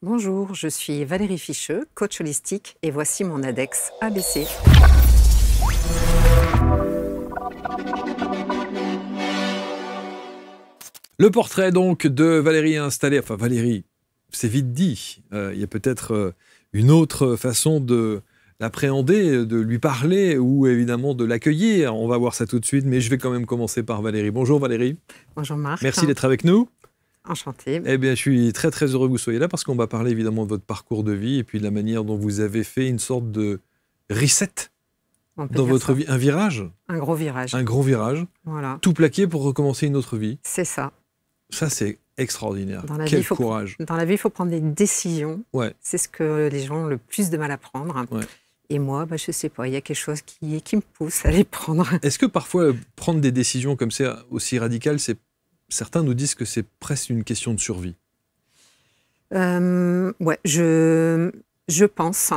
Bonjour, je suis Valérie Ficheux, coach holistique et voici mon index ABC. Le portrait donc de Valérie installée, enfin Valérie, c'est vite dit, il y a peut-être une autre façon de l'appréhender, de lui parler ou évidemment de l'accueillir. On va voir ça tout de suite, mais je vais quand même commencer par Valérie. Bonjour Valérie. Bonjour Marc. Merci d'être avec nous. Enchantée. Eh bien, je suis très très heureux que vous soyez là parce qu'on va parler évidemment de votre parcours de vie et puis de la manière dont vous avez fait une sorte de reset dans votre vie. Un virage. Un gros virage. Un gros virage. Voilà. Tout plaqué pour recommencer une autre vie. C'est ça. Ça, c'est extraordinaire. Dans la Quel vie, courage. Dans la vie, il faut prendre des décisions. Ouais. C'est ce que les gens ont le plus de mal à prendre. Ouais. Et moi, je ne sais pas, il y a quelque chose qui me pousse à les prendre. Est-ce que parfois, prendre des décisions comme ça, aussi radicales, certains nous disent que c'est presque une question de survie? Ouais, je pense.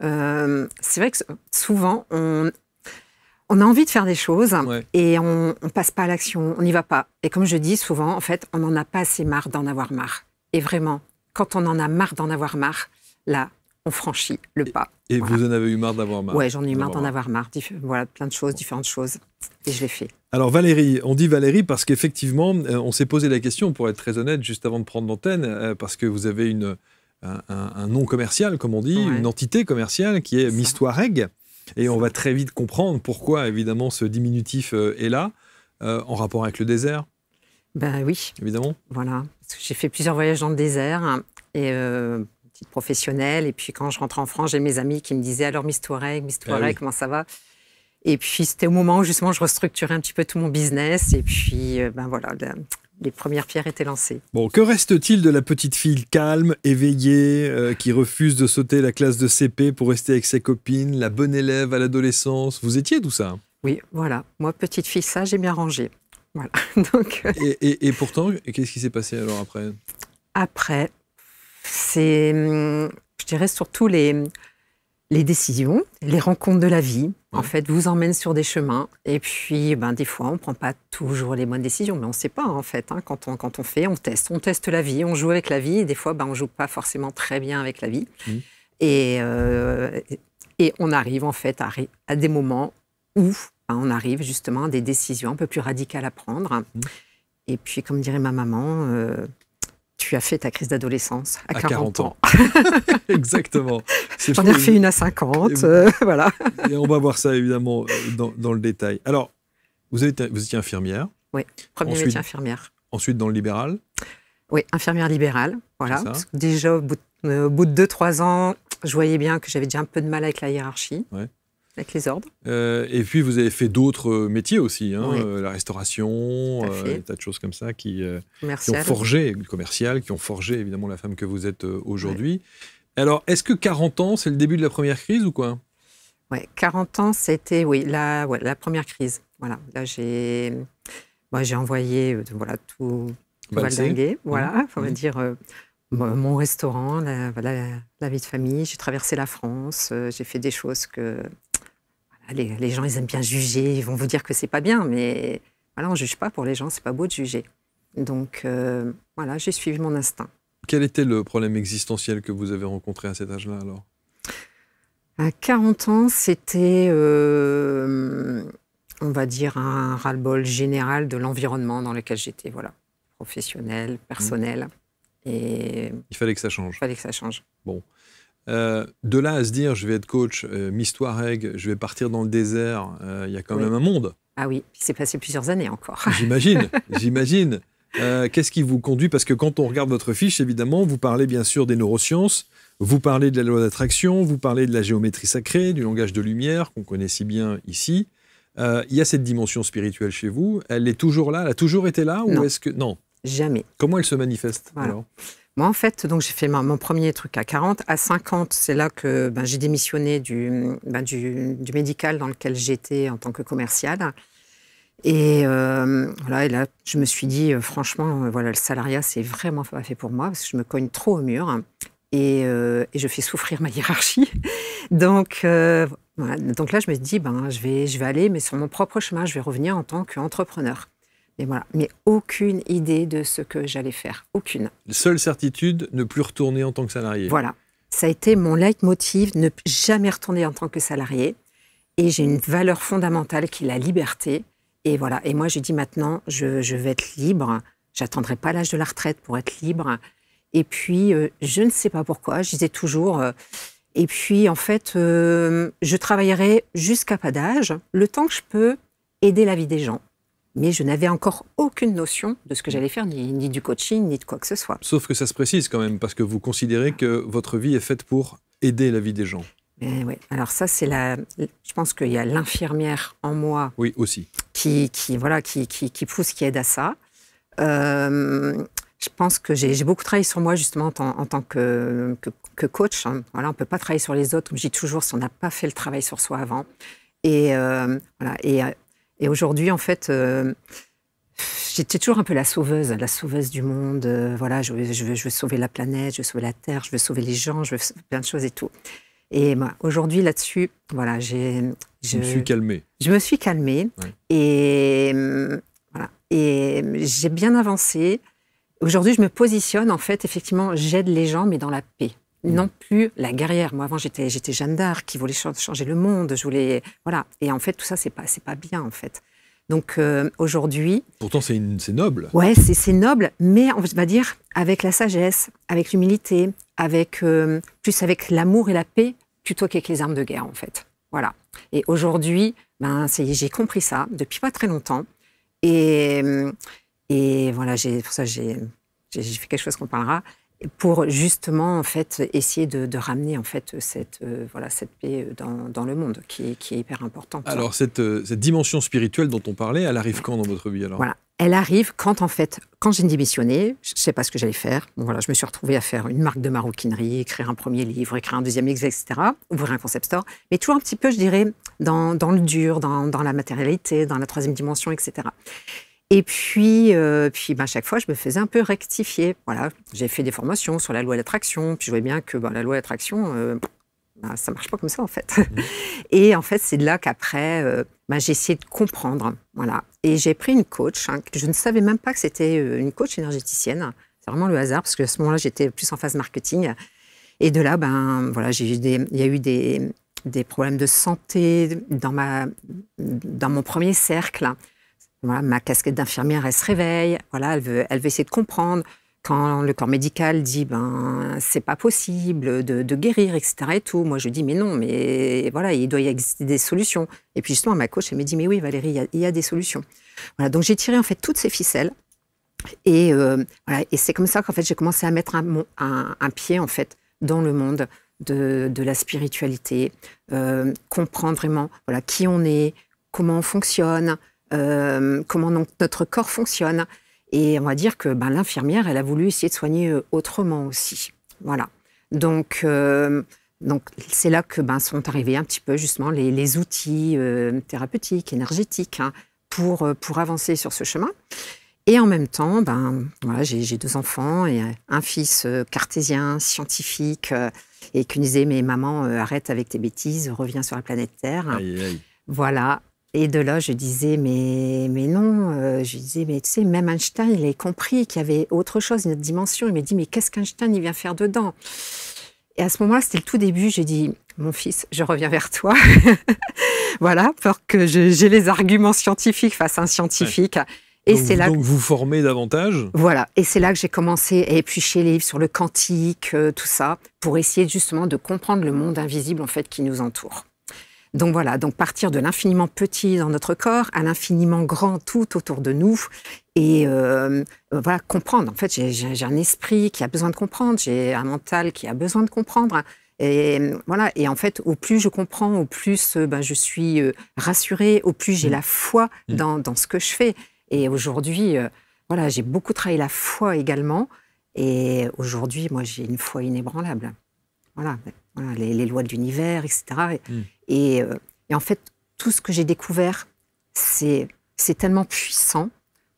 C'est vrai que souvent, on a envie de faire des choses et on passe pas à l'action, on n'y va pas. Et comme je dis souvent, en fait, on n'en a pas assez marre d'en avoir marre. Et vraiment, quand on en a marre d'en avoir marre, là, on franchit le pas. Et voilà. Vous en avez eu marre d'avoir marre? Ouais, j'en ai eu marre d'en avoir marre. Voilà, plein de choses, différentes choses. Et je l'ai fait. Alors Valérie, on dit Valérie parce qu'effectivement, on s'est posé la question, pour être très honnête, juste avant de prendre l'antenne, parce que vous avez un nom commercial, comme on dit, une entité commerciale qui est Miss Touareg. Et on va très vite comprendre pourquoi, évidemment, ce diminutif est là, en rapport avec le désert. Ben oui. Évidemment. Voilà. Parce que j'ai fait plusieurs voyages dans le désert, et petite professionnelle. Et puis quand je rentrais en France, j'ai mes amis qui me disaient « Alors Miss Touareg, comment ça va ?» Et puis c'était au moment où justement je restructurais un petit peu tout mon business. Et puis voilà, les premières pierres étaient lancées. Bon, que reste-t-il de la petite fille calme, éveillée, qui refuse de sauter la classe de CP pour rester avec ses copines, la bonne élève à l'adolescence? Vous étiez tout ça? Oui, voilà. Moi, petite fille, ça, j'ai bien rangé. Voilà. Donc, et pourtant, qu'est-ce qui s'est passé alors après? Après, c'est, je dirais surtout les décisions, les rencontres de la vie, en fait, vous emmènent sur des chemins. Et puis, des fois, on ne prend pas toujours les bonnes décisions, mais on ne sait pas, en fait. Quand on fait, on teste la vie, on joue avec la vie. Et des fois, on ne joue pas forcément très bien avec la vie. Et on arrive, en fait, à des moments où on arrive justement à des décisions un peu plus radicales à prendre. Et puis, comme dirait ma maman... tu as fait ta crise d'adolescence à 40 ans. Exactement. J'en ai refait une à 50, voilà. Et on va voir ça, évidemment, dans le détail. Alors, vous étiez infirmière. Oui, premier métier infirmière. Ensuite, dans le libéral. Oui, infirmière libérale, voilà. Parce que déjà, au bout de 2-3 ans, je voyais bien que j'avais déjà un peu de mal avec la hiérarchie. Ouais. Avec les ordres. Et puis, vous avez fait d'autres métiers aussi, la restauration, des tas de choses comme ça qui ont forgé, commercial, qui ont forgé évidemment la femme que vous êtes aujourd'hui. Ouais. Alors, est-ce que 40 ans, c'est le début de la première crise ou quoi? Oui, 40 ans, c'était la première crise. Voilà. Là, j'ai envoyé tout valdinguer. Voilà, on va dire mon restaurant, la vie de famille. J'ai traversé la France, j'ai fait des choses que... Les gens, ils aiment bien juger, ils vont vous dire que c'est pas bien, mais voilà, on juge pas pour les gens, c'est pas beau de juger. Donc voilà, j'ai suivi mon instinct. Quel était le problème existentiel que vous avez rencontré à cet âge-là alors? À 40 ans, c'était, on va dire, un ras-le-bol général de l'environnement dans lequel j'étais, voilà, professionnel, personnel. Et il fallait que ça change. Il fallait que ça change. Bon. De là à se dire, je vais être coach, Miss Touareg, je vais partir dans le désert, il y a quand même un monde. Ah oui, il s'est passé plusieurs années encore. J'imagine. Qu'est-ce qui vous conduit? Parce que quand on regarde votre fiche, évidemment, vous parlez bien sûr des neurosciences, vous parlez de la loi d'attraction, vous parlez de la géométrie sacrée, du langage de lumière, qu'on connaît si bien ici. Il y a cette dimension spirituelle chez vous. Elle est toujours là? Elle a toujours été là? Non. Ou est-ce que... Non. Jamais. Comment elle se manifeste alors? Moi, en fait, donc j'ai fait mon premier truc à 40. À 50, c'est là que j'ai démissionné du médical dans lequel j'étais en tant que commerciale. Et voilà, et là, je me suis dit, franchement, voilà, le salariat, c'est vraiment pas fait pour moi parce que je me cogne trop au mur et je fais souffrir ma hiérarchie. Donc, voilà. Donc là, je me dis, je vais aller, mais sur mon propre chemin, je vais revenir en tant qu'entrepreneur. Et voilà. Mais aucune idée de ce que j'allais faire. Aucune. Seule certitude, ne plus retourner en tant que salarié. Voilà. Ça a été mon leitmotiv, ne jamais retourner en tant que salarié. Et j'ai une valeur fondamentale qui est la liberté. Et voilà. Et moi, j'ai dit maintenant, je vais être libre. J'attendrai pas l'âge de la retraite pour être libre. Et puis, je ne sais pas pourquoi, je disais toujours... et puis, en fait, je travaillerai jusqu'à pas d'âge, le temps que je peux aider la vie des gens. Mais je n'avais encore aucune notion de ce que j'allais faire, ni du coaching, ni de quoi que ce soit. Sauf que ça se précise quand même, parce que vous considérez que votre vie est faite pour aider la vie des gens. Oui. Alors ça, c'est je pense qu'il y a l'infirmière en moi. Oui, aussi. Qui pousse, qui aide à ça. Je pense que j'ai beaucoup travaillé sur moi, justement, en tant que coach. Hein. Voilà, on ne peut pas travailler sur les autres, comme je dis toujours, si on n'a pas fait le travail sur soi avant. Et, voilà, et aujourd'hui, en fait, j'étais toujours un peu la sauveuse du monde. Voilà, je veux sauver la planète, je veux sauver la Terre, je veux sauver les gens, je veux plein de choses et tout. Et moi, aujourd'hui, là-dessus, voilà, je me suis calmée. Je me suis calmée. Ouais. Et voilà, et j'ai bien avancé. Aujourd'hui, je me positionne, en fait, effectivement, j'aide les gens, mais dans la paix. Non plus la guerrière. Moi, avant, j'étais Jeanne d'Arc qui voulait changer le monde. Je voulais, voilà. Et en fait, tout ça, c'est pas bien, en fait. Donc, aujourd'hui... Pourtant, c'est noble. Ouais, c'est noble, mais on va dire avec la sagesse, avec l'humilité, plus avec l'amour et la paix, plutôt qu'avec les armes de guerre, en fait. Voilà. Et aujourd'hui, j'ai compris ça depuis pas très longtemps. Et voilà, pour ça, j'ai fait quelque chose qu'on parlera, pour justement, en fait, essayer de ramener, en fait, cette paix dans le monde, qui est hyper importante. Alors, cette dimension spirituelle dont on parlait, elle arrive quand dans votre vie, alors ? Voilà. Elle arrive quand j'ai démissionné, je ne sais pas ce que j'allais faire. Bon, voilà, je me suis retrouvée à faire une marque de maroquinerie, écrire un premier livre, écrire un deuxième livre, etc., ouvrir un concept store, mais toujours un petit peu, je dirais, dans le dur, dans la matérialité, dans la troisième dimension, etc. Et puis chaque fois, je me faisais un peu rectifier. Voilà, j'ai fait des formations sur la loi d'attraction, puis je voyais bien que la loi d'attraction, ça ne marche pas comme ça, en fait. Et en fait, c'est de là qu'après, j'ai essayé de comprendre. Voilà. Et j'ai pris une coach, que je ne savais même pas que c'était une coach énergéticienne. C'est vraiment le hasard, parce qu'à ce moment-là, j'étais plus en phase marketing. Et de là, voilà, il y a eu des problèmes de santé dans mon premier cercle. Voilà, ma casquette d'infirmière, elle se réveille. Voilà, elle veut essayer de comprendre. Quand le corps médical dit c'est pas possible de guérir, etc. et tout, moi je dis mais non, mais voilà, il doit y exister des solutions. Et puis justement, ma coach, elle me dit mais oui Valérie, il y a des solutions. Voilà, donc j'ai tiré en fait toutes ces ficelles et voilà, et c'est comme ça qu'en fait j'ai commencé à mettre un pied en fait dans le monde de la spiritualité, comprendre vraiment qui on est, comment on fonctionne. Comment notre corps fonctionne. Et on va dire que l'infirmière, elle a voulu essayer de soigner autrement aussi. Voilà. Donc c'est là que sont arrivés un petit peu justement les outils thérapeutiques, énergétiques, pour avancer sur ce chemin. Et en même temps, voilà, j'ai 2 enfants et un fils cartésien, scientifique, et qui me disait mais maman, arrête avec tes bêtises, reviens sur la planète Terre. Aïe, aïe. Voilà. Et de là, je disais, mais non, je disais, mais tu sais, même Einstein, il a compris qu'il y avait autre chose, une autre dimension. Il m'a dit, mais qu'est-ce qu'Einstein, il vient faire dedans ? Et à ce moment-là, c'était le tout début, j'ai dit, mon fils, je reviens vers toi. Voilà, pour que j'ai les arguments scientifiques face à un scientifique. Ouais. Et donc vous formez davantage ? Voilà, et c'est là que j'ai commencé à éplucher les livres sur le quantique, tout ça, pour essayer justement de comprendre le monde invisible, en fait, qui nous entoure. Donc voilà, donc partir de l'infiniment petit dans notre corps à l'infiniment grand tout autour de nous et voilà, comprendre. En fait, j'ai un esprit qui a besoin de comprendre, j'ai un mental qui a besoin de comprendre. Et voilà, et en fait, au plus je comprends, au plus je suis rassurée, au plus j'ai la foi dans ce que je fais. Et aujourd'hui, voilà, j'ai beaucoup travaillé la foi également. Et aujourd'hui, moi, j'ai une foi inébranlable. Voilà, les lois de l'univers, etc. Et en fait, tout ce que j'ai découvert, c'est tellement puissant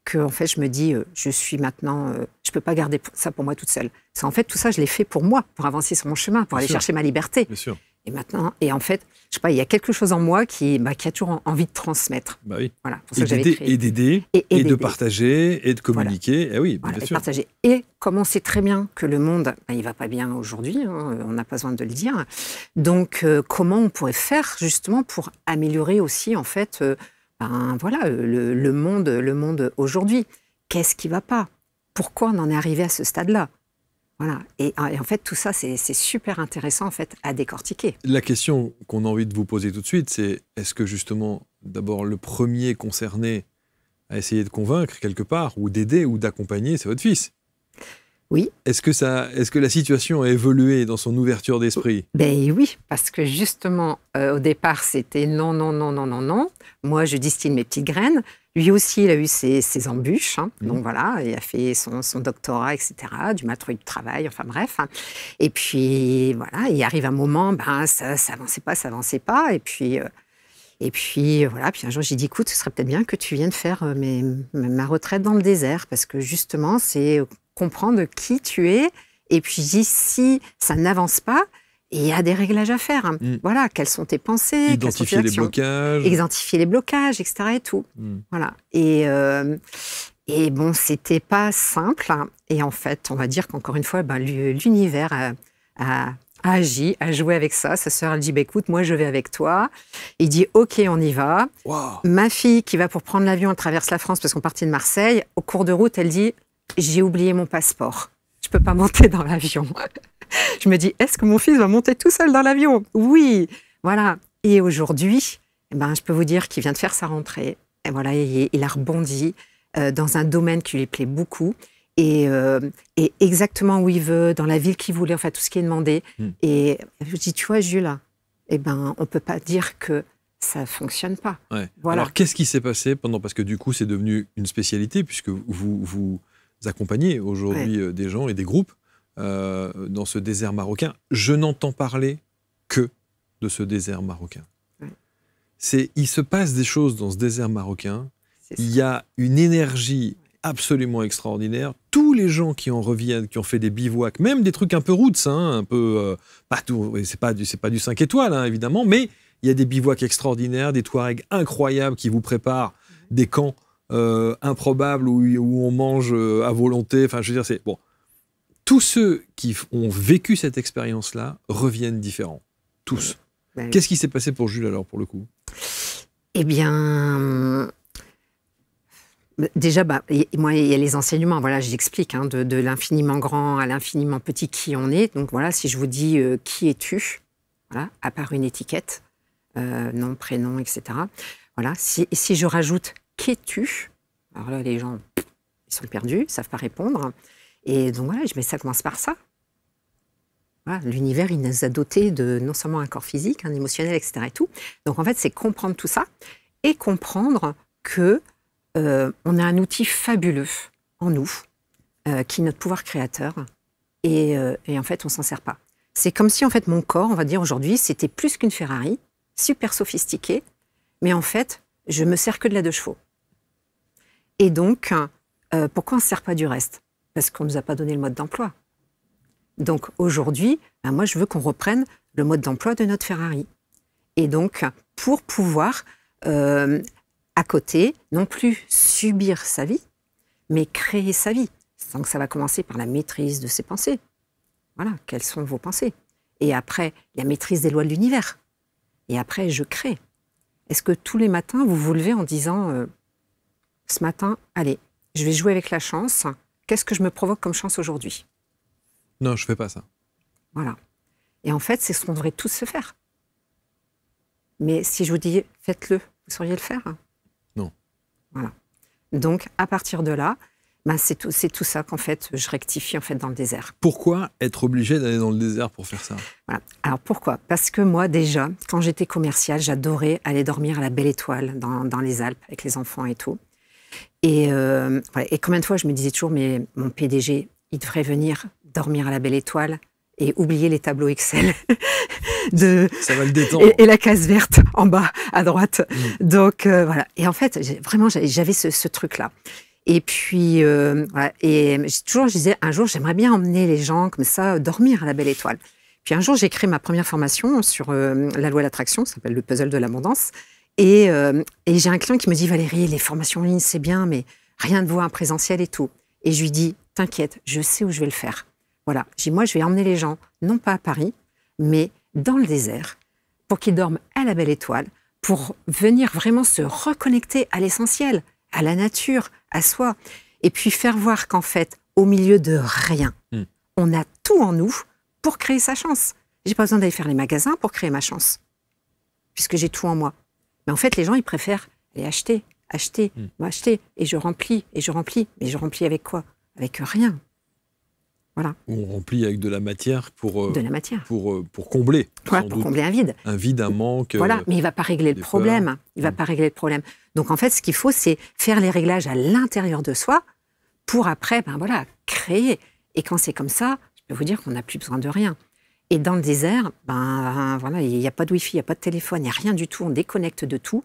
que en fait, je me dis, je suis maintenant, je peux pas garder ça pour moi toute seule. En fait, tout ça, je l'ai fait pour moi, pour avancer sur mon chemin, pour aller chercher ma liberté. Bien sûr. Et maintenant, et en fait, je sais pas, il y a quelque chose en moi qui a toujours envie de transmettre. Bah oui. Voilà, pour ça que j'avais créé. Et d'aider, et de partager, et de communiquer. Voilà. Eh oui, voilà, bien sûr. Partager. Et comme on sait très bien que le monde, il va pas bien aujourd'hui, hein, on n'a pas besoin de le dire. Donc, comment on pourrait faire justement pour améliorer aussi, en fait, voilà, le monde aujourd'hui. Qu'est-ce qui va pas? Pourquoi on en est arrivé à ce stade-là? Voilà. Et en fait, tout ça, c'est super intéressant en fait, à décortiquer. La question qu'on a envie de vous poser tout de suite, c'est est-ce que justement, d'abord, le premier concerné à essayer de convaincre quelque part, ou d'aider, ou d'accompagner, c'est votre fils? Oui. Est-ce que la situation a évolué dans son ouverture d'esprit? Ben oui, parce que justement, au départ, c'était non, non, non, non, non, non. Moi, je distille mes petites graines. Lui aussi, il a eu ses embûches. Hein. Donc voilà, il a fait son doctorat, etc., du matériel de travail, enfin bref. Et puis, voilà, il arrive un moment, ça avançait pas. Et puis voilà, puis un jour, j'ai dit, écoute, ce serait peut-être bien que tu viennes faire ma retraite dans le désert, parce que justement, c'est comprendre qui tu es. Et puis, si ça n'avance pas, il y a des réglages à faire. Voilà, quelles sont tes pensées, identifier les blocages. Identifier les blocages, etc. et tout. Voilà. Et bon, c'était pas simple. Et en fait, on va dire qu'encore une fois, l'univers a agi, a joué avec ça. Sa sœur, elle dit, écoute, moi, je vais avec toi. Il dit, OK, on y va. Wow. Ma fille, qui va pour prendre l'avion, elle traverse la France parce qu'on partait de Marseille. Au cours de route, elle dit, j'ai oublié mon passeport. Je peux pas monter dans l'avion. Je me dis, est-ce que mon fils va monter tout seul dans l'avion? Oui, voilà. Et aujourd'hui, je peux vous dire qu'il vient de faire sa rentrée. Et voilà, il a rebondi dans un domaine qui lui plaît beaucoup. Et exactement où il veut, dans la ville qu'il voulait, enfin tout ce qui est demandé. Et je dis, tu vois, Jules, on peut pas dire que ça fonctionne pas. Ouais. Voilà. Alors, qu'est-ce qui s'est passé parce que du coup, c'est devenu une spécialité, puisque vous accompagnez aujourd'hui des gens et des groupes dans ce désert marocain. Je n'entends parler que de ce désert marocain. Ouais. Il se passe des choses dans ce désert marocain. Il y a une énergie absolument extraordinaire. Tous les gens qui en reviennent, qui ont fait des bivouacs, même des trucs un peu roots, un peu pas tout, c'est pas du 5 étoiles évidemment, mais il y a des bivouacs extraordinaires, des Touaregs incroyables qui vous préparent des camps improbables où on mange à volonté. Enfin, je veux dire, c'est bon. Tous ceux qui ont vécu cette expérience-là reviennent différents. Tous. Qu'est-ce qui s'est passé pour Jules, alors, pour le coup? Eh bien, déjà, moi, il y a les enseignements. Voilà, j'explique, de l'infiniment grand à l'infiniment petit qui on est. Donc voilà, si je vous dis qui es-tu, voilà, à part une étiquette, nom, prénom, etc. Voilà, si je rajoute qu'es-tu, alors là, les gens, ils sont perdus, ils ne savent pas répondre. Et donc voilà, ça commence par ça. Voilà, l'univers, il nous a dotés de non seulement un corps physique, un émotionnel, etc. et tout. Donc en fait, c'est comprendre tout ça et comprendre que on a un outil fabuleux en nous, qui est notre pouvoir créateur. Et en fait, on s'en sert pas. C'est comme si en fait mon corps, on va dire aujourd'hui, c'était plus qu'une Ferrari, super sophistiqué, mais en fait, je me sers que de la 2 chevaux. Et donc, pourquoi on ne se sert pas du reste? Parce qu'on ne nous a pas donné le mode d'emploi. Donc aujourd'hui, moi je veux qu'on reprenne le mode d'emploi de notre Ferrari. Et donc, pour pouvoir, à côté, non plus subir sa vie, mais créer sa vie. Donc ça va commencer par la maîtrise de ses pensées. Voilà, quelles sont vos pensées? Et après, la maîtrise des lois de l'univers. Et après, je crée. Est-ce que tous les matins, vous vous levez en disant, ce matin, allez, je vais jouer avec la chance. Qu'est-ce que je me provoque comme chance aujourd'hui? Non, je ne fais pas ça. Voilà. Et en fait, c'est ce qu'on devrait tous se faire. Mais si je vous dis, faites-le, vous sauriez le faire? Non. Voilà. Donc, à partir de là, c'est tout ça qu'en fait, je rectifie en fait dans le désert. Pourquoi être obligé d'aller dans le désert pour faire ça? Voilà. Alors, pourquoi? Parce que moi, déjà, quand j'étais commerciale, j'adorais aller dormir à la Belle Étoile, dans les Alpes, avec les enfants et tout. Et combien de fois je me disais toujours, mais mon PDG, il devrait venir dormir à la Belle Étoile et oublier les tableaux Excel ça va le détendre. Et la case verte en bas à droite. Donc voilà. Et en fait, vraiment, j'avais ce truc-là. Et puis voilà. Et je disais, un jour, j'aimerais bien emmener les gens comme ça dormir à la Belle Étoile. Puis un jour, j'ai créé ma première formation sur la loi de l'attraction, ça s'appelle le puzzle de l'abondance. Et j'ai un client qui me dit, Valérie, les formations en ligne, c'est bien, mais rien de vaut un présentiel et tout. Et je lui dis, t'inquiète, je sais où je vais le faire. Voilà, j'ai dit, moi, je vais emmener les gens, non pas à Paris, mais dans le désert, pour qu'ils dorment à la belle étoile, pour venir vraiment se reconnecter à l'essentiel, à la nature, à soi. Et puis faire voir qu'en fait, au milieu de rien, on a tout en nous pour créer sa chance. J'ai pas besoin d'aller faire les magasins pour créer ma chance, puisque j'ai tout en moi. Mais en fait, les gens, ils préfèrent aller acheter. Et je remplis. Mais je remplis avec quoi? Avec rien. Voilà. On remplit avec de la matière pour combler. Voilà, pour combler un vide. Un vide, un manque. Voilà, mais il ne va pas régler le problème. Il va pas régler le problème. Donc en fait, ce qu'il faut, c'est faire les réglages à l'intérieur de soi pour après, créer. Et quand c'est comme ça, je peux vous dire qu'on n'a plus besoin de rien. Et dans le désert, il n'y a pas de Wi-Fi, il n'y a pas de téléphone, il n'y a rien du tout. On déconnecte de tout.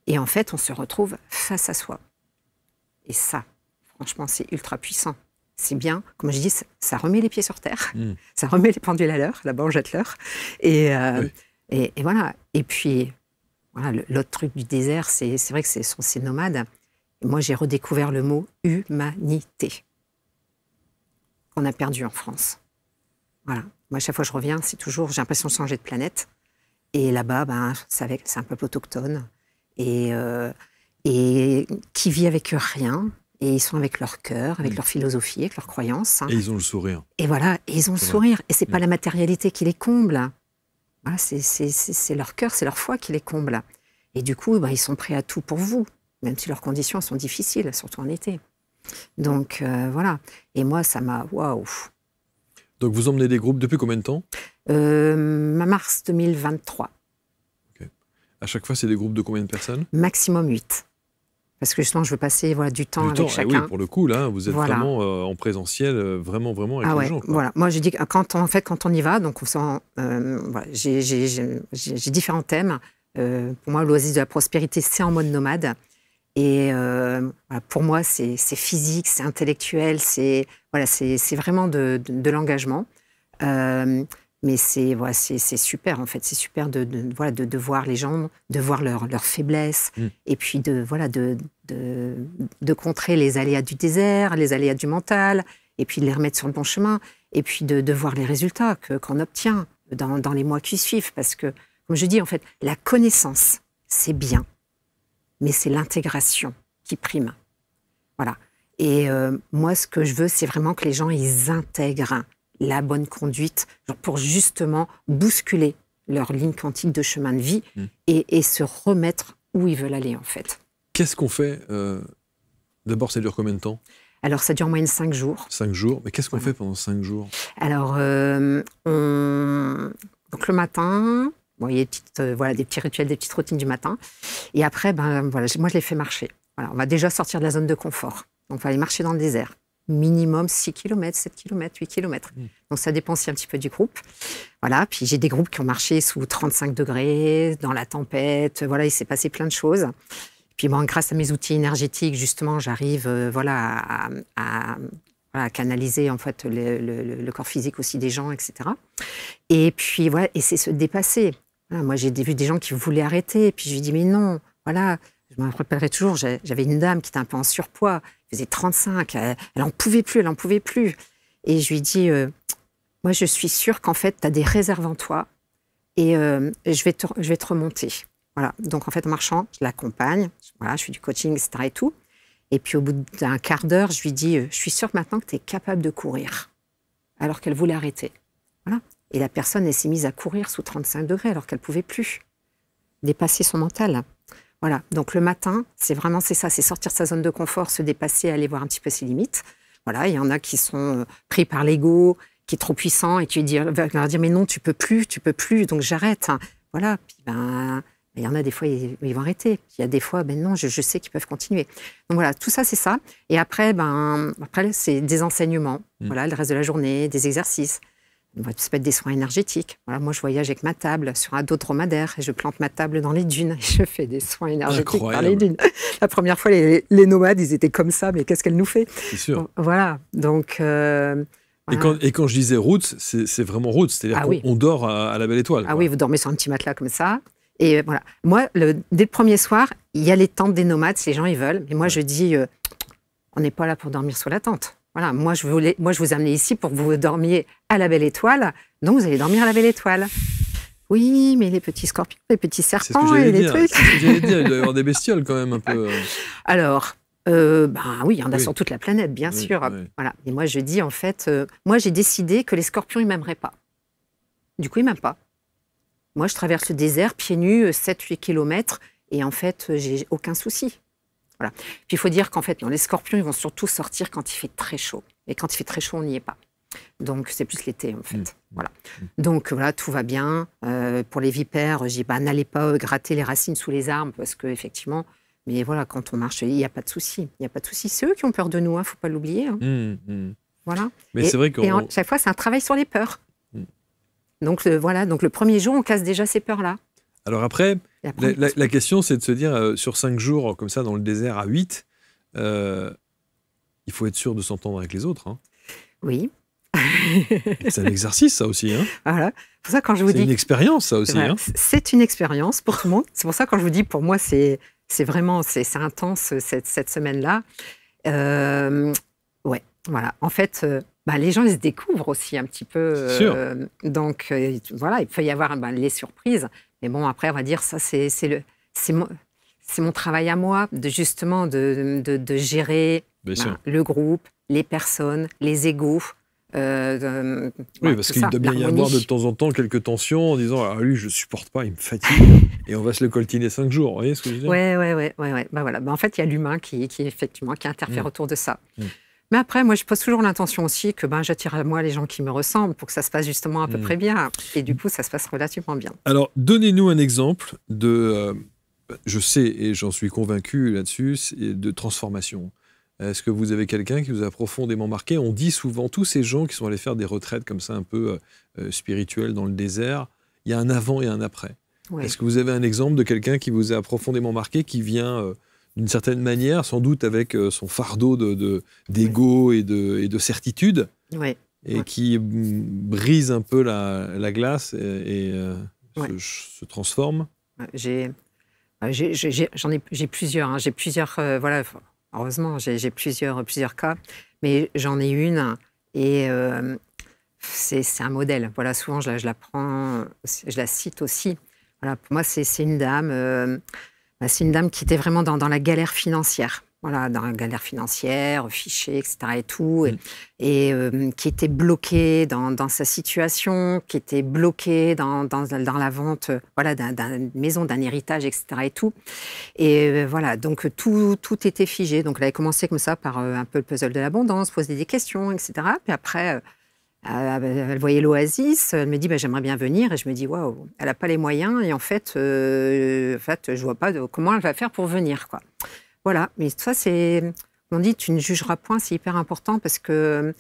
Et en fait, on se retrouve face à soi. Et ça, franchement, c'est ultra puissant. C'est bien, comme je dis, ça remet les pieds sur terre, ça remet les pendules à l'heure, là-bas on jette l'heure. Et voilà. Et puis, voilà, l'autre truc du désert, c'est vrai que ce sont ces nomades. Et moi, j'ai redécouvert le mot humanité, qu'on a perdu en France. Voilà. Moi, à chaque fois que je reviens, c'est toujours, j'ai l'impression de changer de planète. Et là-bas, c'est un peuple autochtone et qui vit avec rien. Et ils sont avec leur cœur, avec leur philosophie, avec leurs croyances. Et ils ont le sourire. Et voilà, et ils ont le sourire. Et c'est pas la matérialité qui les comble. Voilà, c'est leur cœur, c'est leur foi qui les comble. Et du coup, ils sont prêts à tout pour vous, même si leurs conditions sont difficiles, surtout en été. Donc voilà. Et moi, ça m'a... Waouh. Donc vous emmenez des groupes depuis combien de temps? Mars 2023. Okay. À chaque fois, c'est des groupes de combien de personnes? Maximum 8. Parce que justement, je veux passer du temps avec chacun. Oui, pour le coup, là, vous êtes vraiment en présentiel, vraiment avec les gens. Quoi. Voilà. Moi, je dis que quand on y va, donc j'ai différents thèmes. Pour moi, l'oasis de la prospérité, c'est en mode nomade. Et pour moi, c'est physique, c'est intellectuel, c'est vraiment de l'engagement. Mais c'est super, en fait. C'est super de voir les gens, de voir leurs faiblesses, et puis de contrer les aléas du désert, les aléas du mental, et puis de les remettre sur le bon chemin, et puis de voir les résultats qu'on obtient dans les mois qui suivent. Parce que, comme je dis, en fait, la connaissance, c'est bien, mais c'est l'intégration qui prime. Voilà. Et moi, ce que je veux, c'est vraiment que les gens, ils intègrent la bonne conduite pour justement bousculer leur ligne quantique de chemin de vie et se remettre où ils veulent aller, en fait. Qu'est-ce qu'on fait D'abord, ça dure combien de temps? Alors, ça dure en moyenne 5 jours. 5 jours. Mais qu'est-ce qu'on fait pendant 5 jours? Alors, donc le matin, il y a des petits rituels, des petites routines du matin. Et après, moi, je les fais marcher. Voilà, on va déjà sortir de la zone de confort. Donc, on va aller marcher dans le désert. Minimum 6 km, 7 km, 8 km. Donc, ça dépend aussi un petit peu du groupe. Voilà. Puis, j'ai des groupes qui ont marché sous 35 degrés, dans la tempête. Voilà, il s'est passé plein de choses. Puis, grâce à mes outils énergétiques, justement, j'arrive à canaliser, en fait, le corps physique aussi des gens, etc. Et puis, voilà, et c'est se dépasser. Voilà, moi, j'ai vu des gens qui voulaient arrêter. Et puis, je lui dis, mais non, voilà. Je me rappellerai toujours, j'avais une dame qui était un peu en surpoids, elle faisait 35, elle n'en pouvait plus. Et je lui dis, moi je suis sûre qu'en fait, tu as des réserves en toi et je vais te remonter. Voilà. Donc en fait, en marchant, je l'accompagne, voilà, je fais du coaching, etc. et tout. Et puis au bout d'un quart d'heure, je lui dis, je suis sûre maintenant que tu es capable de courir. Alors qu'elle voulait arrêter. Voilà. Et la personne, elle s'est mise à courir sous 35 degrés alors qu'elle ne pouvait plus dépasser son mental. Voilà, donc le matin, c'est ça, c'est sortir de sa zone de confort, se dépasser, aller voir un petit peu ses limites. Voilà, il y en a qui sont pris par l'ego, qui est trop puissant et qui va leur dire mais non, tu peux plus, donc j'arrête. Voilà, puis il y en a des fois, ils vont arrêter. Il y a des fois, non, je sais qu'ils peuvent continuer. Donc voilà, tout ça, c'est ça. Et après, c'est des enseignements, voilà, le reste de la journée, des exercices. Ça peut être des soins énergétiques. Voilà, moi, je voyage avec ma table sur un dos dromadaire et je plante ma table dans les dunes et je fais des soins énergétiques dans les dunes. La première fois, les nomades, ils étaient comme ça, mais qu'est-ce qu'elle nous fait? C'est sûr. Voilà, donc Voilà. Et quand je disais roots, c'est vraiment roots, c'est-à-dire qu'on dort à la belle étoile. Ah oui, vous dormez sur un petit matelas comme ça. Et voilà. Moi, dès le premier soir, il y a les tentes des nomades, si les gens ils veulent. Mais moi, je dis, on n'est pas là pour dormir sous la tente. Voilà, moi, je vous ai amené ici pour que vous dormiez à la belle étoile. Donc, vous allez dormir à la belle étoile. Oui, mais les petits scorpions, les petits serpents et les trucs. C'est ce que j'allais dire, il doit y avoir des bestioles quand même un peu. Alors, oui, il y en a sur toute la planète, bien sûr. Oui. Voilà. Et moi, je dis, en fait, moi, j'ai décidé que les scorpions, ils ne m'aimeraient pas. Du coup, ils ne m'aiment pas. Moi, je traverse le désert, pieds nus, 7-8 kilomètres, et en fait, j'ai aucun souci. Voilà. Puis, il faut dire qu'en fait, non, les scorpions, ils vont surtout sortir quand il fait très chaud. Et quand il fait très chaud, on n'y est pas. Donc, c'est plus l'été, en fait. Voilà. Donc, voilà, tout va bien. Pour les vipères, je dis, n'allez pas gratter les racines sous les arbres, parce qu'effectivement, mais voilà, quand on marche, il n'y a pas de souci. Il n'y a pas de souci. C'est eux qui ont peur de nous, il ne faut pas l'oublier. Voilà. Mais c'est vrai et chaque fois, c'est un travail sur les peurs. Donc, voilà, donc le premier jour, on casse déjà ces peurs-là. Alors après, la question, c'est de se dire, sur 5 jours, comme ça, dans le désert, à 8, il faut être sûr de s'entendre avec les autres. Hein. Oui. C'est un exercice, ça aussi. Hein. Voilà. C'est pour ça, quand je vous dis... C'est une expérience, ça aussi. Voilà. Hein. C'est une expérience pour tout le monde. C'est pour ça, quand je vous dis, pour moi, c'est vraiment intense, cette semaine-là. Ouais, voilà. En fait... les gens, ils se découvrent aussi un petit peu. Donc, voilà, il peut y avoir les surprises. Mais bon, après, on va dire, ça, c'est mon travail à moi, justement, de gérer le groupe, les personnes, les égos. Oui, parce qu'il doit bien y avoir de temps en temps quelques tensions en disant « Ah, lui, je ne supporte pas, il me fatigue. » Et on va se le coltiner 5 jours. Vous voyez ce que je veux dire ? Ouais. Voilà. En fait, il y a l'humain qui interfère autour de ça. Mais après, moi, je pose toujours l'intention aussi que j'attire à moi les gens qui me ressemblent pour que ça se passe justement à peu près bien. Et du coup, ça se passe relativement bien. Alors, donnez-nous un exemple de, je sais et j'en suis convaincu là-dessus, de transformation. Est-ce que vous avez quelqu'un qui vous a profondément marqué ? On dit souvent, tous ces gens qui sont allés faire des retraites comme ça un peu spirituelles dans le désert, il y a un avant et un après. Ouais. Est-ce que vous avez un exemple de quelqu'un qui vous a profondément marqué, qui vient... d'une certaine manière, sans doute avec son fardeau d'ego et de certitude, et qui brise un peu la glace et se transforme. J'ai plusieurs, hein. J'ai plusieurs, voilà, heureusement, j'ai plusieurs cas, mais j'en ai une, et c'est un modèle. Voilà, souvent, je la prends, je la cite aussi. Voilà, pour moi, c'est une dame... c'est une dame qui était vraiment dans la galère financière. Voilà, dans la galère financière, fichée, etc. et tout. Et qui était bloquée dans sa situation, qui était bloquée dans la vente d'une maison, d'un héritage, etc. et tout. Et voilà, donc tout était figé. Donc elle avait commencé comme ça par un peu le puzzle de l'abondance, poser des questions, etc. Puis après... elle voyait l'oasis, elle me dit j'aimerais bien venir, et je me dis waouh, elle n'a pas les moyens, et en fait je vois pas comment elle va faire pour venir, quoi. Voilà, mais ça on dit tu ne jugeras point, c'est hyper important parce que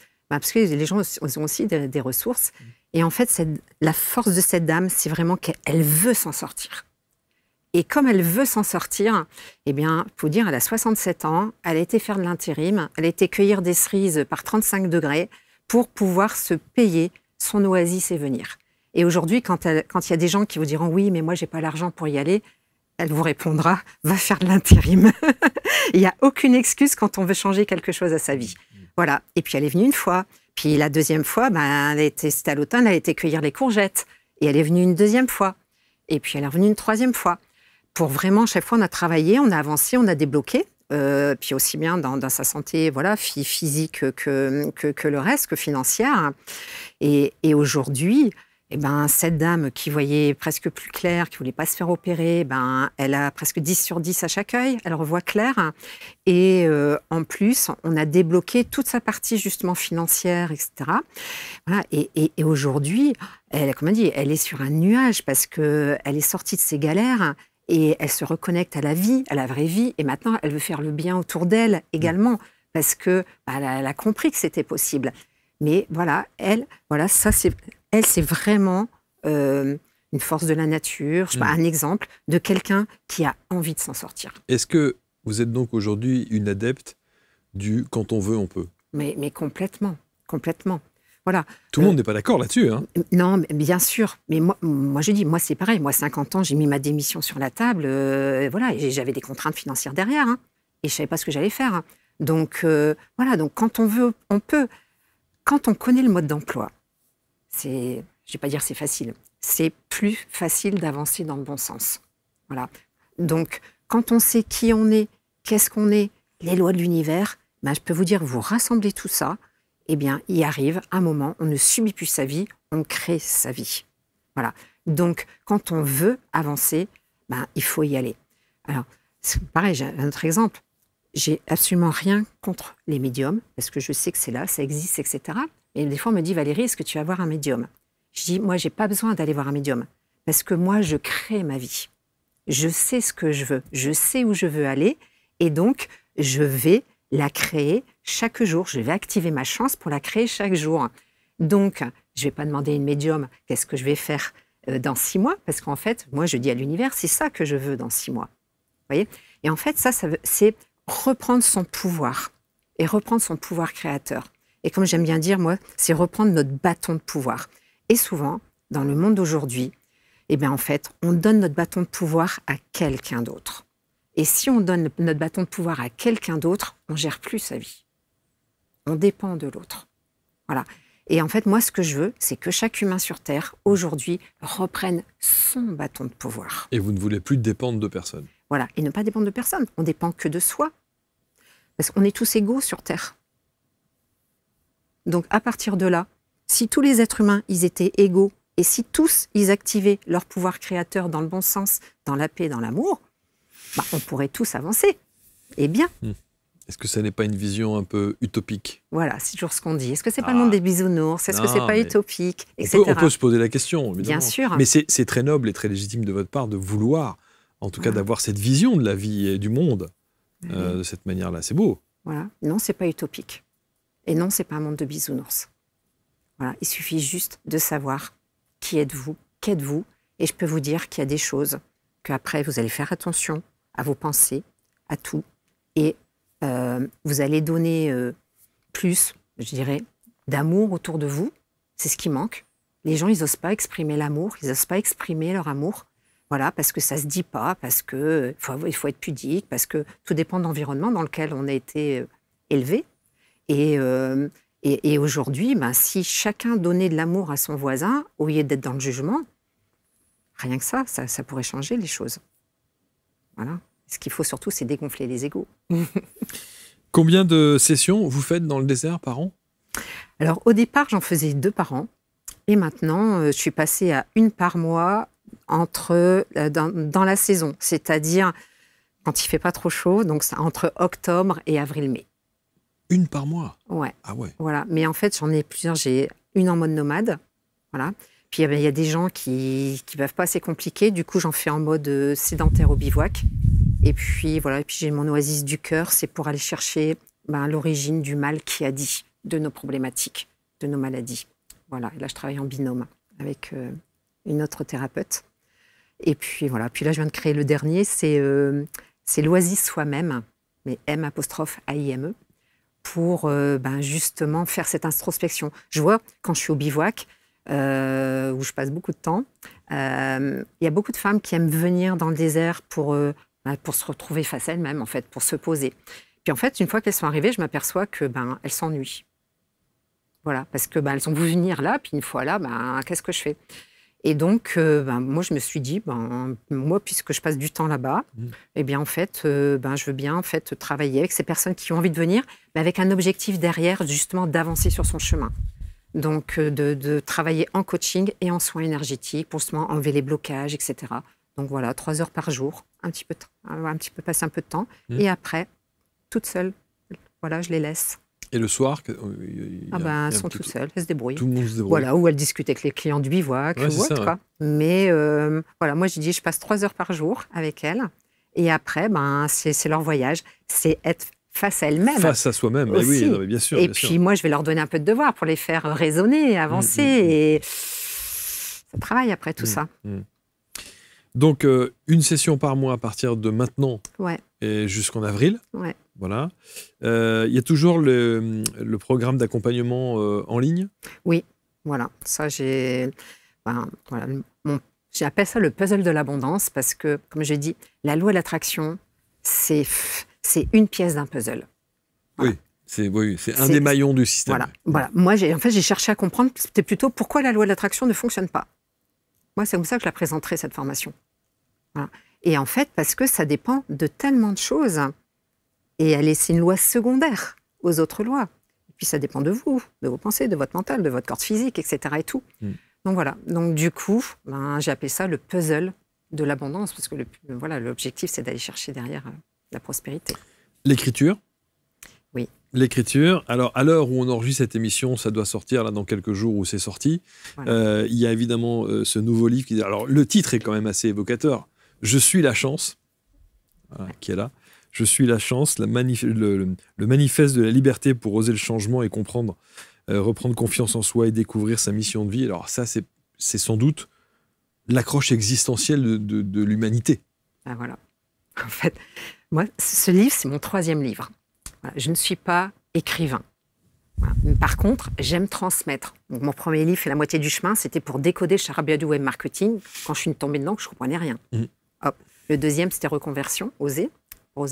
les gens ont aussi des ressources, et en fait la force de cette dame, c'est vraiment qu'elle veut s'en sortir. Et comme elle veut s'en sortir, eh bien, faut dire, elle a 67 ans, elle a été faire de l'intérim, elle a été cueillir des cerises par 35 degrés, pour pouvoir se payer son oasis et venir. Et aujourd'hui, quand il y a des gens qui vous diront « Oui, mais moi, je n'ai pas l'argent pour y aller », elle vous répondra « Va faire de l'intérim ». Il n'y a aucune excuse quand on veut changer quelque chose à sa vie. Voilà. Et puis, elle est venue une fois. Puis, la deuxième fois, c'était à l'automne, elle a été cueillir les courgettes. Et elle est venue une deuxième fois. Et puis, elle est revenue une troisième fois. Pour vraiment, chaque fois, on a travaillé, on a avancé, on a débloqué. Puis aussi bien dans sa santé, voilà, physique que le reste, que financière. Et aujourd'hui, cette dame qui voyait presque plus clair, qui ne voulait pas se faire opérer, elle a presque 10 sur 10 à chaque œil, elle revoit clair. Et en plus, on a débloqué toute sa partie justement financière, etc. Voilà, et aujourd'hui, comme on dit, elle est sur un nuage parce qu'elle est sortie de ses galères. Et elle se reconnecte à la vie, à la vraie vie. Et maintenant, elle veut faire le bien autour d'elle également, parce qu'elle a compris que c'était possible. Mais voilà, c'est vraiment une force de la nature, un exemple de quelqu'un qui a envie de s'en sortir. Est-ce que vous êtes donc aujourd'hui une adepte du « quand on veut, on peut » ? Mais complètement, complètement. Voilà. Tout le monde n'est pas d'accord là-dessus. Hein. Non, bien sûr. Mais moi, je dis, moi, c'est pareil. Moi, 50 ans, j'ai mis ma démission sur la table. Voilà, et j'avais des contraintes financières derrière. Hein, et je ne savais pas ce que j'allais faire. Hein. Donc, voilà. Donc, quand on veut, on peut. Quand on connaît le mode d'emploi, je ne vais pas dire c'est facile. C'est plus facile d'avancer dans le bon sens. Voilà. Donc, quand on sait qui on est, qu'est-ce qu'on est, les lois de l'univers, ben, je peux vous dire, vous rassemblez tout ça, eh bien, il arrive un moment, on ne subit plus sa vie, on crée sa vie. Voilà. Donc, quand on veut avancer, ben, il faut y aller. Alors, c'est pareil, j'ai un autre exemple. J'ai absolument rien contre les médiums, parce que je sais que c'est là, ça existe, etc. Et des fois, on me dit, Valérie, est-ce que tu vas voir un médium? Je dis, moi, je n'ai pas besoin d'aller voir un médium, parce que moi, je crée ma vie. Je sais ce que je veux, je sais où je veux aller, et donc, je vais la créer chaque jour. Je vais activer ma chance pour la créer chaque jour. Donc, je ne vais pas demander à une médium qu'est-ce que je vais faire dans 6 mois, parce qu'en fait, moi, je dis à l'univers, c'est ça que je veux dans 6 mois. Vous voyez? Et en fait, c'est reprendre son pouvoir, et reprendre son pouvoir créateur. Et comme j'aime bien dire, moi, c'est reprendre notre bâton de pouvoir. Et souvent, dans le monde d'aujourd'hui, eh bien, en fait, on donne notre bâton de pouvoir à quelqu'un d'autre. Et si on donne notre bâton de pouvoir à quelqu'un d'autre, on ne gère plus sa vie. On dépend de l'autre. Voilà. Et en fait, moi, ce que je veux, c'est que chaque humain sur Terre, aujourd'hui, reprenne son bâton de pouvoir. Et vous ne voulez plus dépendre de personne. Voilà. Et ne pas dépendre de personne. On ne dépend que de soi. Parce qu'on est tous égaux sur Terre. Donc, à partir de là, si tous les êtres humains, ils étaient égaux, et si tous, ils activaient leur pouvoir créateur dans le bon sens, dans la paix, dans l'amour, bah, on pourrait tous avancer. Et bien. Est-ce que ça n'est pas une vision un peu utopique? Voilà, c'est toujours ce qu'on dit. Est-ce que c'est pas le monde des bisounours? Est-ce que c'est pas utopique, etc. On peut se poser la question, évidemment. Bien sûr. Mais c'est très noble et très légitime de votre part de vouloir, en tout cas d'avoir cette vision de la vie et du monde de cette manière-là. C'est beau. Voilà. Non, c'est pas utopique. Et non, c'est pas un monde de bisounours. Voilà. Il suffit juste de savoir qui êtes-vous, qu'êtes-vous. Et je peux vous dire qu'il y a des choses qu'après, vous allez faire attention à vos pensées, à tout. Et vous allez donner plus, je dirais, d'amour autour de vous. C'est ce qui manque. Les gens, ils n'osent pas exprimer l'amour, ils n'osent pas exprimer leur amour. Voilà, parce que ça ne se dit pas, parce qu'il faut être pudique, parce que tout dépend de l'environnement dans lequel on a été élevé. Et aujourd'hui, ben, si chacun donnait de l'amour à son voisin, au lieu d'être dans le jugement, rien que ça pourrait changer les choses. Voilà. Ce qu'il faut surtout, c'est dégonfler les égos. Combien de sessions vous faites dans le désert par an? Alors, au départ, j'en faisais 2 par an. Et maintenant, je suis passée à 1 par mois dans la saison. C'est-à-dire quand il ne fait pas trop chaud, donc entre octobre et avril-mai. 1 par mois? Ouais. Ah ouais. Voilà. Mais en fait, j'en ai plusieurs. J'ai une en mode nomade. Voilà. Puis il y a des gens qui ne peuvent pas, c'est compliqué. Du coup, j'en fais en mode sédentaire au bivouac. Et puis voilà, et puis j'ai mon oasis du cœur, c'est pour aller chercher l'origine du mal qui a dit, de nos problématiques, de nos maladies. Voilà, et là je travaille en binôme avec une autre thérapeute. Et puis voilà, puis là je viens de créer le dernier, c'est l'oasis soi-même, mais M''AIME, pour justement faire cette introspection. Je vois, quand je suis au bivouac, où je passe beaucoup de temps, il y a beaucoup de femmes qui aiment venir dans le désert pour se retrouver face à elles-mêmes, en fait, pour se poser. Puis en fait, une fois qu'elles sont arrivées, je m'aperçois que elles s'ennuient. Voilà, parce que elles ont voulu venir là, puis une fois là, qu'est-ce que je fais? Et donc, moi, je me suis dit, moi, puisque je passe du temps là-bas, eh bien, en fait, je veux bien en fait travailler avec ces personnes qui ont envie de venir, mais avec un objectif derrière, justement, d'avancer sur son chemin. Donc, de travailler en coaching et en soins énergétiques pour justement enlever les blocages, etc. Donc voilà, 3 heures par jour, un petit peu passer un peu de temps. Et après, toute seule, voilà, je les laisse. Et le soir elles sont toutes seules, elles se débrouillent. Tout le monde se débrouille. Voilà, ou elles discutent avec les clients du bivouac, ou autre, quoi. Mais voilà, moi, je dis, je passe 3 heures par jour avec elles. Et après, c'est leur voyage. C'est être face à elles-mêmes. Face à soi-même, oui, non, mais bien sûr. Et puis, moi, je vais leur donner un peu de devoir pour les faire raisonner, avancer. Et ça travaille après tout ça. Donc, une session par mois à partir de maintenant. Ouais. et jusqu'en avril. Ouais. Voilà. Il y a toujours le programme d'accompagnement en ligne. Oui, voilà. Ça, voilà, j'appelle ça le puzzle de l'abondance parce que, comme j'ai dit, la loi de l'attraction, c'est une pièce d'un puzzle. Voilà. Oui, c'est un des maillons du système. Voilà. Moi, j'ai cherché à comprendre, c'était plutôt pourquoi la loi de l'attraction ne fonctionne pas. Moi, c'est comme ça que je la présenterai, cette formation. Voilà. Et en fait, parce que ça dépend de tellement de choses. Et c'est une loi secondaire aux autres lois. Et puis, ça dépend de vous, de vos pensées, de votre mental, de votre corps physique, etc. et tout. Donc, voilà. Donc, du coup, j'ai appelé ça le puzzle de l'abondance, parce que l'objectif, c'est d'aller chercher derrière la prospérité. L'écriture. Oui. L'écriture. Alors, à l'heure où on enregistre cette émission, ça doit sortir là dans quelques jours où c'est sorti. Voilà. Il y a évidemment ce nouveau livre qui... Alors, le titre est quand même assez évocateur. « Je suis la chance », voilà, qui est là. « Je suis la chance », le manifeste de la liberté pour oser le changement et comprendre, reprendre confiance en soi et découvrir sa mission de vie. Alors ça, c'est sans doute l'accroche existentielle de l'humanité. Ah, voilà. En fait, moi, ce livre, c'est mon 3e livre. Voilà, je ne suis pas écrivain. Voilà. Par contre, j'aime transmettre. Donc, mon premier livre, fait la moitié du chemin, c'était pour décoder le charabia du web marketing. Quand je suis tombée dedans, je ne comprenais rien. Hop. Le 2e, c'était reconversion, oser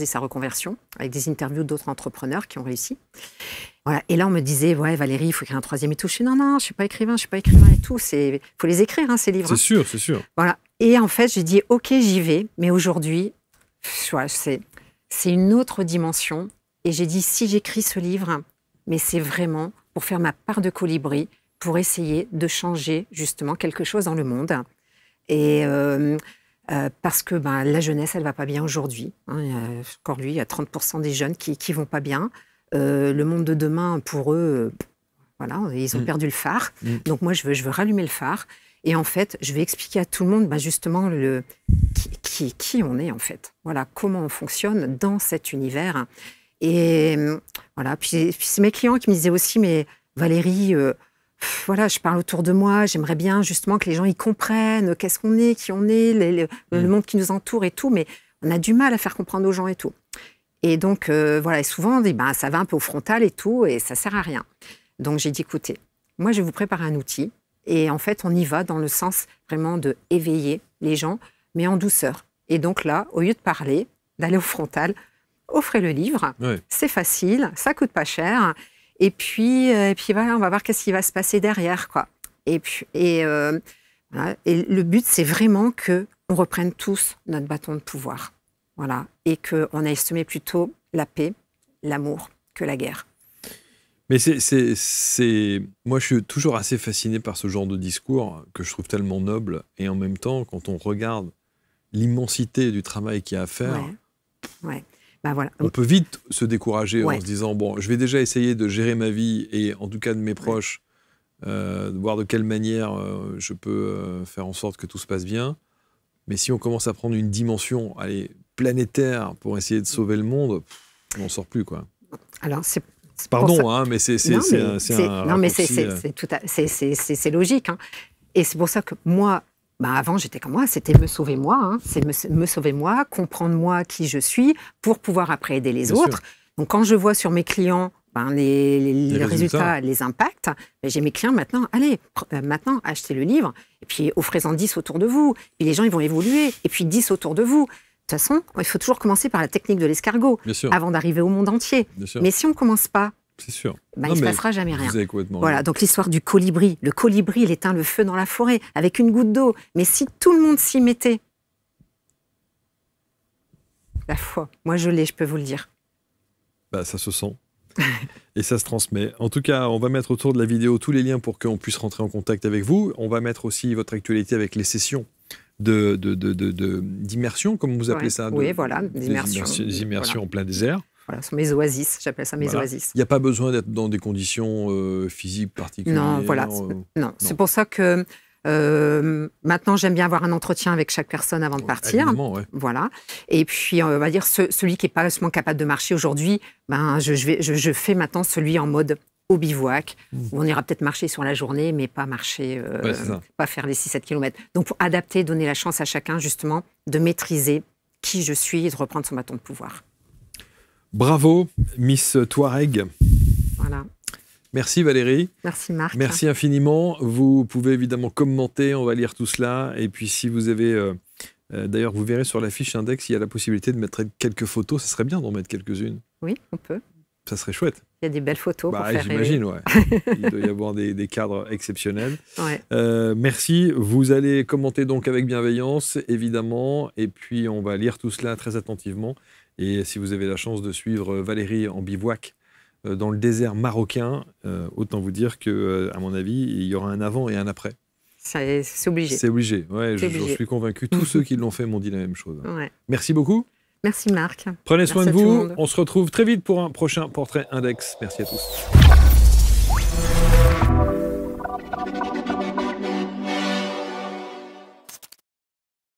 sa reconversion, avec des interviews d'autres entrepreneurs qui ont réussi. Voilà. Et là, on me disait, ouais, Valérie, il faut écrire un 3e et tout. Je dis, non, je ne suis pas écrivain et tout. Il faut les écrire, hein, ces livres. C'est sûr, c'est sûr. Voilà. Et en fait, j'ai dit, OK, j'y vais. Mais aujourd'hui, c'est une autre dimension. Et j'ai dit, si j'écris ce livre, mais c'est vraiment pour faire ma part de colibri, pour essayer de changer justement quelque chose dans le monde. Et parce que la jeunesse, elle ne va pas bien aujourd'hui. Hein, encore lui, il y a 30% des jeunes qui ne vont pas bien. Le monde de demain, pour eux, voilà, ils ont perdu le phare. Donc moi, je veux rallumer le phare. Et en fait, je vais expliquer à tout le monde justement qui on est en fait. Voilà, comment on fonctionne dans cet univers. Et voilà, puis c'est mes clients qui me disaient aussi, mais Valérie, voilà, je parle autour de moi, j'aimerais bien justement que les gens y comprennent qu'est-ce qu'on est, qui on est, le monde qui nous entoure et tout, mais on a du mal à faire comprendre aux gens et tout. Et donc, voilà, et souvent on dit, ça va un peu au frontal et tout, et ça sert à rien. Donc j'ai dit, écoutez, moi je vais vous préparer un outil, et en fait on y va dans le sens vraiment de éveiller les gens, mais en douceur. Et donc là, au lieu de parler, d'aller au frontal, offrez le livre, c'est facile, ça coûte pas cher, et puis voilà, on va voir qu'est-ce qui va se passer derrière, quoi. Voilà. Et le but, c'est vraiment que on reprenne tous notre bâton de pouvoir, voilà, et qu'on aille semer plutôt la paix, l'amour que la guerre. Mais moi, je suis toujours assez fasciné par ce genre de discours que je trouve tellement noble, et en même temps, quand on regarde l'immensité du travail qu'il y a à faire. Ouais. Voilà. On peut vite se décourager en se disant, bon, je vais déjà essayer de gérer ma vie et en tout cas de mes proches, de voir de quelle manière je peux faire en sorte que tout se passe bien. Mais si on commence à prendre une dimension planétaire pour essayer de sauver le monde, on n'en sort plus, quoi. Alors, Pardon, mais c'est logique. Hein. Et c'est pour ça que moi, avant, j'étais comme moi, c'était me sauver moi, hein, c'est me sauver moi, comprendre moi qui je suis, pour pouvoir après aider les autres. Sûr. Donc, quand je vois sur mes clients les résultats, les impacts, j'ai mes clients maintenant, maintenant, achetez le livre, et puis offrez-en 10 autour de vous, et les gens, ils vont évoluer, et puis 10 autour de vous. De toute façon, il faut toujours commencer par la technique de l'escargot, avant d'arriver au monde entier. Mais si on ne commence pas, c'est sûr. Il ne se passera jamais rien. Voilà, donc l'histoire du colibri. Le colibri, il éteint le feu dans la forêt avec une goutte d'eau. Mais si tout le monde s'y mettait, la foi, moi je l'ai, je peux vous le dire. Ça se sent. Et ça se transmet. En tout cas, on va mettre autour de la vidéo tous les liens pour qu'on puisse rentrer en contact avec vous. On va mettre aussi votre actualité avec les sessions d'immersion, comme vous appelez ça. Oui, voilà, d'immersion. Des immersions en plein désert. Voilà, ce sont mes oasis, j'appelle ça mes oasis. Il n'y a pas besoin d'être dans des conditions physiques particulières. Non, voilà. Non. C'est pour ça que maintenant, j'aime bien avoir un entretien avec chaque personne avant de partir. Voilà. Et puis, on va dire, celui qui n'est pas seulement capable de marcher aujourd'hui, je fais maintenant celui en mode au bivouac, où on ira peut-être marcher sur la journée, mais pas marcher, pas faire les 6-7 km. Donc, pour adapter, donner la chance à chacun, justement, de maîtriser qui je suis et de reprendre son bâton de pouvoir. Bravo, Miss Touareg. Voilà. Merci Valérie. Merci Marc. Merci infiniment. Vous pouvez évidemment commenter, on va lire tout cela. Et puis si vous avez... d'ailleurs, vous verrez sur la fiche index, il y a la possibilité de mettre quelques photos. Ça serait bien d'en mettre quelques-unes. Oui, on peut. Ça serait chouette. Il y a des belles photos pour faire j'imagine, ouais. Il doit y avoir des cadres exceptionnels. Ouais. Merci. Vous allez commenter donc avec bienveillance, évidemment. Et puis, on va lire tout cela très attentivement. Et si vous avez la chance de suivre Valérie en bivouac dans le désert marocain, autant vous dire que, à mon avis, il y aura un avant et un après. C'est obligé. C'est obligé. Ouais, j'en suis convaincu. Tous ceux qui l'ont fait m'ont dit la même chose. Ouais. Merci beaucoup. Merci Marc. Prenez soin de vous. On se retrouve très vite pour un prochain Portrait Index. Merci à tous.